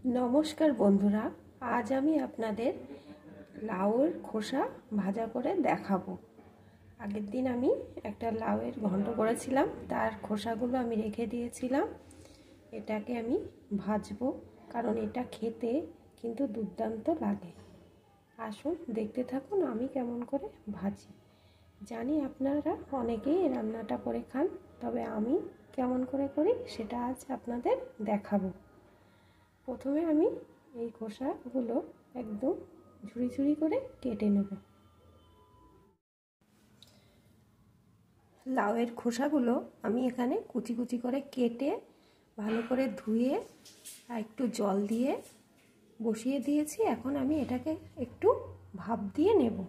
নমস্কার বন্ধুরা, আজ আমি আপনাদের লাউয়ের খোসা ভাজা করে দেখাবো। আগের দিন আমি একটা লাউয়ের ঘন্ট করেছিলাম, তার খোসাগুলো আমি রেখে দিয়েছিলাম। এটাকে আমি ভাজবো, কারণ এটা খেতে কিন্তু দুর্দান্ত লাগে। আসুন দেখতে থাকুন আমি কেমন করে ভাজি। জানি আপনারা অনেকেই এই রান্নাটা করে খান, তবে আমি কেমন করে করি সেটা আজ আপনাদের দেখাবো। প্রথমে আমি এই খোসাগুলো একদম ঝুড়ি ঝুড়ি করে কেটে নেব। লাউয়ের খোসাগুলো আমি এখানে কুচি কুচি করে কেটে ভালো করে ধুয়ে আর একটু জল দিয়ে বসিয়ে দিয়েছি। এখন আমি এটাকে একটু ভাপ দিয়ে নেব।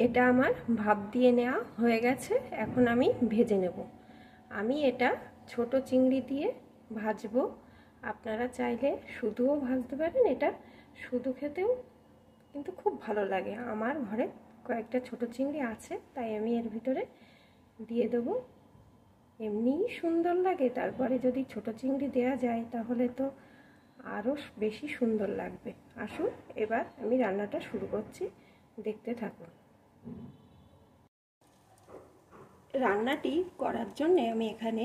এটা আমার ভাপ দিয়ে নেওয়া হয়ে গেছে, এখন আমি ভেজে নেব। আমি এটা ছোট চিংড়ি দিয়ে ভাজবো। আপনারা চাইলে শুধুও ভাজতে পারেন, এটা শুধু খেতেও কিন্তু খুব ভালো লাগে। আমার ঘরে কয়েকটা ছোট চিংড়ি আছে, তাই আমি এর ভিতরে দিয়ে দেবো। এমনিই সুন্দর লাগে, তারপরে যদি ছোট চিংড়ি দেওয়া যায় তাহলে তো আরও বেশি সুন্দর লাগবে। আসুন এবার আমি রান্নাটা শুরু করছি, দেখতে থাকুন। রান্নাটি করার জন্য আমি এখানে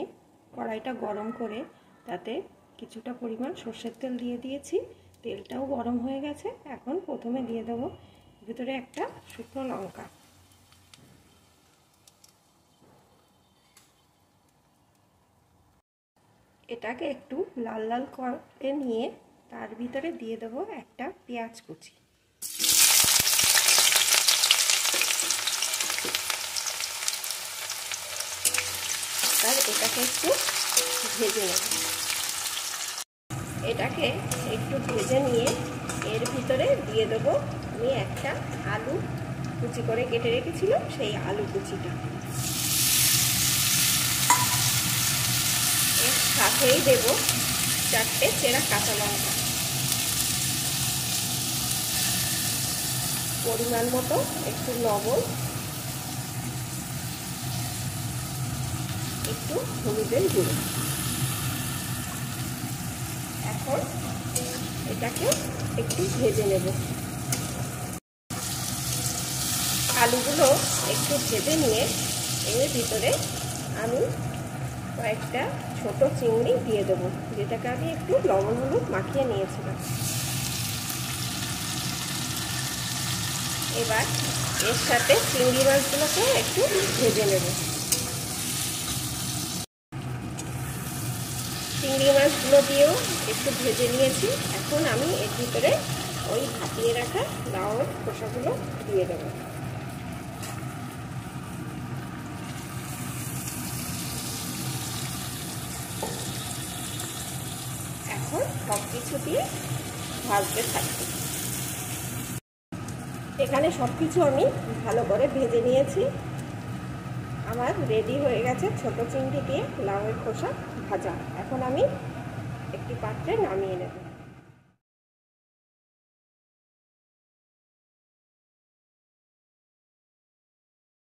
কড়াইটা গরম করে তাতে কিছুটা পরিমাণ সর্ষের তেল দিয়ে দিয়েছি। তেলটাও গরম হয়ে গেছে। এখন প্রথমে দিয়ে দেবো ভিতরে একটা শুকনো লঙ্কা। এটাকে একটু লাল লাল করে নিয়ে তার ভিতরে দিয়ে দেবো একটা পেঁয়াজ কুচি। আর এটাকে একটু ভেজে নেব। এটাকে একটু ভেজে নিয়ে এর ভিতরে দিয়ে দেবো আমি একটা আলু কুচি করে কেটে রেখেছিলাম, সেই আলু কুচিটা। এর সাথেই দেবো 4টে চেরা কাঁচা লঙ্কা, পরিমাণ মতো একটু লবণ, একটু হলুদের গুঁড়ো। এখন এটাকে একটু ভেজে নেব। আলুগুলো একটু ভেজে নিয়ে এর ভিতরে আমি কয়েকটা ছোট চিংড়ি দিয়ে দেবো, যেটাকে আমি একটু লবণ হলুদ মাখিয়ে নিয়েছিলাম। এবার এর সাথে চিংড়ি মাছগুলোকে একটু ভেজে নেব। চিংড়ি মাছগুলো দিয়েও একটু ভেজে নিয়েছি। এখন আমি এর ভিতরে ওই ভাপিয়ে রাখা লাউয়ের খোসাগুলো দিয়ে দেবো। এখন সব কিছু দিয়ে ভাজতে থাকবো। এখানে সব কিছু আমি ভালো করে ভেজে নিয়েছি। আমার রেডি হয়ে গেছে ছোট চিংড়ি দিয়ে লাউয়ের খোসা ভাজা। এখন আমি একটি পাত্রে নামিয়ে নেব।